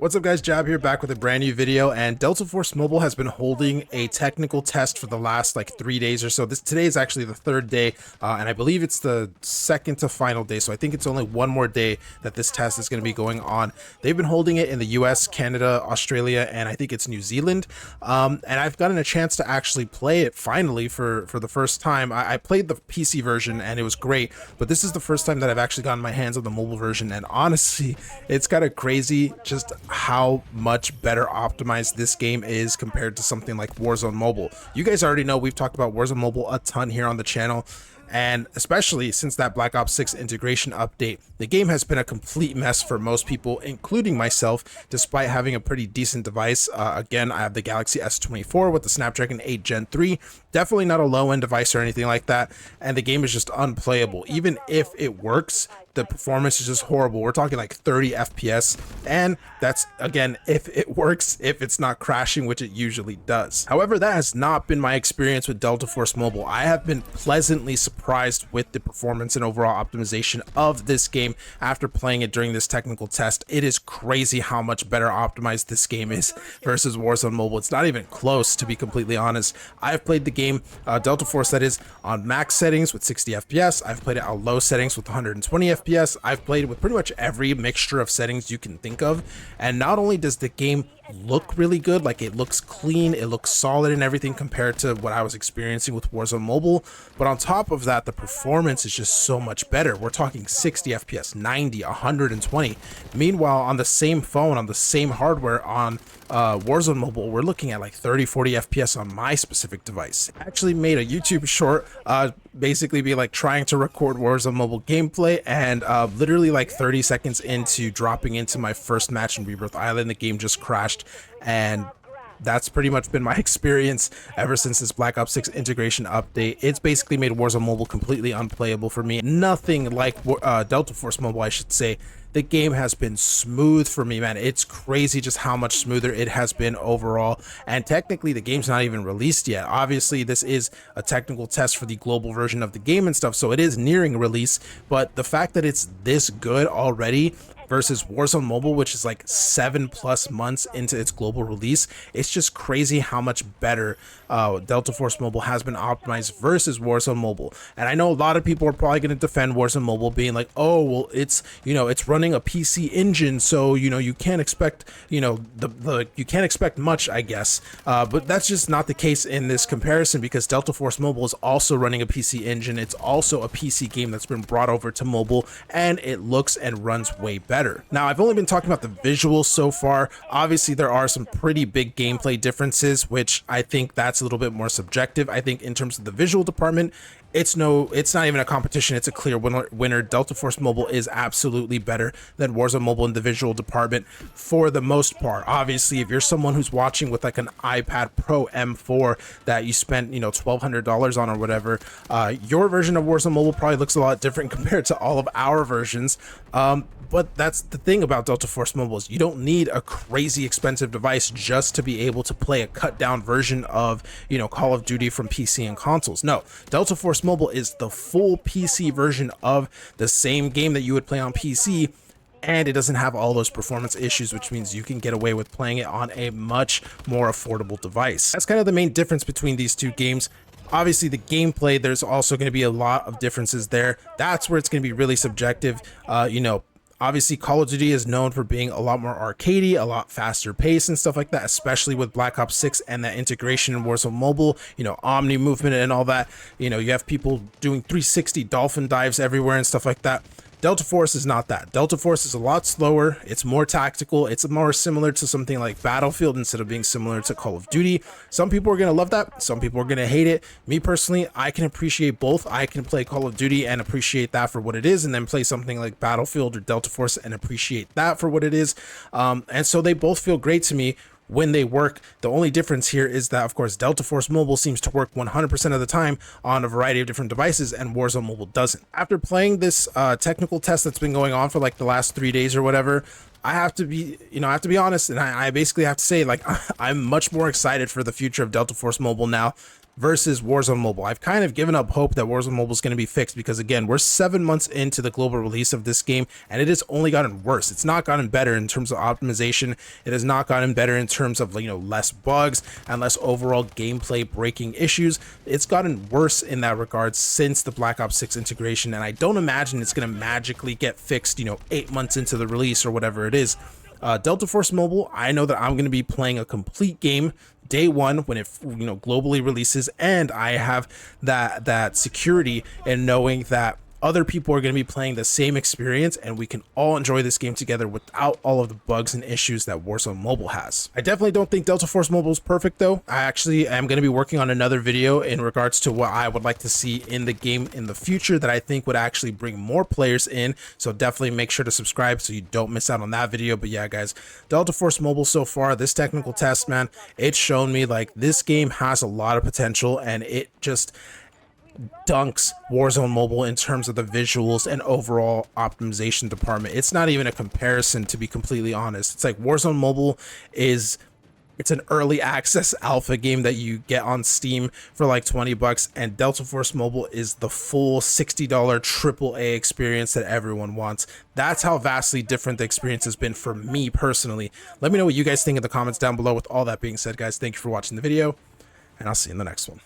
What's up guys, Jab here, back with a brand new video. And Delta Force Mobile has been holding a technical test for the last like 3 days or so. Today is actually the third day, and I believe it's the second to final day, so I think it's only one more day that this test is going to be going on. They've been holding it in the US, Canada, Australia, and I think it's New Zealand. And I've gotten a chance to actually play it finally for the first time. I played the PC version and it was great, but this is the first time that I've actually gotten my hands on the mobile version, and honestly it's kind of crazy just how much better optimized this game is compared to something like Warzone Mobile. You guys already know we've talked about Warzone Mobile a ton here on the channel, and especially since that Black Ops 6 integration update, the game has been a complete mess for most people, including myself, despite having a pretty decent device. Again, I have the Galaxy S24 with the Snapdragon 8 Gen 3, definitely not a low-end device or anything like that, and the game is just unplayable. Even if it works, the performance is just horrible. We're talking like 30 FPS, and that's, again, if it works, if it's not crashing, which it usually does. However, that has not been my experience with Delta Force Mobile. I have been pleasantly surprised with the performance and overall optimization of this game after playing it during this technical test. It is crazy how much better optimized this game is versus Warzone Mobile. It's not even close, to be completely honest. I've played the game, Delta Force that is, on max settings with 60 FPS. I've played it on low settings with 120 FPS. I've played it with pretty much every mixture of settings you can think of, and not only does the game look really good, like it looks clean, it looks solid and everything compared to what I was experiencing with Warzone Mobile, but on top of that, the performance is just so much better. We're talking 60 FPS, 90, 120. Meanwhile, on the same phone, on the same hardware, on Warzone Mobile, we're looking at like 30, 40 FPS on my specific device. I actually made a YouTube short, basically be like trying to record Warzone Mobile gameplay, and literally like 30 seconds into dropping into my first match in Rebirth Island, the game just crashed, and that's pretty much been my experience ever since this Black Ops 6 integration update. It's basically made Warzone Mobile completely unplayable for me. Nothing like Delta Force Mobile, I should say. The game has been smooth for me, man. It's crazy just how much smoother it has been overall. And technically, the game's not even released yet. Obviously, this is a technical test for the global version of the game and stuff, so it is nearing release. But the fact that it's this good already versus Warzone Mobile, which is like 7+ months into its global release, it's just crazy how much better Delta Force Mobile has been optimized versus Warzone Mobile. And I know a lot of people are probably going to defend Warzone Mobile, being like, oh, well, it's, you know, it's running a PC engine, so, you know, you can't expect, you know, you can't expect much, I guess. But that's just not the case in this comparison, because Delta Force Mobile is also running a PC engine. It's also a PC game that's been brought over to mobile, and it looks and runs way better. Now, I've only been talking about the visuals so far. Obviously, there are some pretty big gameplay differences, which I think that's a little bit more subjective. I think in terms of the visual department, it's not even a competition. It's a clear winner. Delta Force Mobile is absolutely better than Warzone Mobile in the visual department for the most part. Obviously, if you're someone who's watching with like an iPad Pro M4 that you spent, you know, $1,200 on or whatever, your version of Warzone Mobile probably looks a lot different compared to all of our versions. But that's the thing about Delta Force Mobile, is you don't need a crazy expensive device just to be able to play a cut down version of, you know, Call of Duty from PC and consoles. No, Delta Force Mobile is the full PC version of the same game that you would play on PC, and it doesn't have all those performance issues, which means you can get away with playing it on a much more affordable device. That's kind of the main difference between these two games. Obviously, the gameplay, there's also going to be a lot of differences there. That's where it's going to be really subjective. You know, obviously, Call of Duty is known for being a lot more arcadey, a lot faster pace and stuff like that, especially with Black Ops 6 and that integration in Warzone Mobile, you know, Omni movement and all that. You know, you have people doing 360 dolphin dives everywhere and stuff like that. Delta Force is not that. Delta Force is a lot slower, it's more tactical, it's more similar to something like Battlefield instead of being similar to Call of Duty. Some people are going to love that, some people are going to hate it. Me personally, I can appreciate both. I can play Call of Duty and appreciate that for what it is, and then play something like Battlefield or Delta Force and appreciate that for what it is. And so they both feel great to me when they work. The only difference here is that, of course, Delta Force Mobile seems to work 100% of the time on a variety of different devices, and Warzone Mobile doesn't. After playing this technical test that's been going on for like the last 3 days or whatever, I have to be, you know, I have to be honest, and I basically have to say, like, I'm much more excited for the future of Delta Force Mobile now. versus Warzone Mobile. I've kind of given up hope that Warzone Mobile is going to be fixed because, again, we're 7 months into the global release of this game, and it has only gotten worse. It's not gotten better in terms of optimization. It has not gotten better in terms of, less bugs and less overall gameplay breaking issues. It's gotten worse in that regard since the Black Ops 6 integration, and I don't imagine it's going to magically get fixed, 8 months into the release or whatever it is. Delta Force Mobile, I know that I'm going to be playing a complete game day one when it globally releases, and I have that security in knowing that other people are going to be playing the same experience, and we can all enjoy this game together without all of the bugs and issues that Warzone Mobile has. I definitely don't think Delta Force Mobile is perfect, though. I actually am going to be working on another video in regards to what I would like to see in the game in the future that I think would actually bring more players in, so definitely make sure to subscribe so you don't miss out on that video. But yeah, guys, Delta Force Mobile so far, this technical test, man, it's shown me like this game has a lot of potential, and it just dunks Warzone Mobile in terms of the visuals and overall optimization department. It's not even a comparison, to be completely honest. It's like Warzone Mobile it's an early access alpha game that you get on Steam for like $20, and Delta Force Mobile is the full $60 AAA experience that everyone wants. That's how vastly different the experience has been for me personally. Let me know what you guys think in the comments down below. With all that being said, guys, thank you for watching the video, and I'll see you in the next one.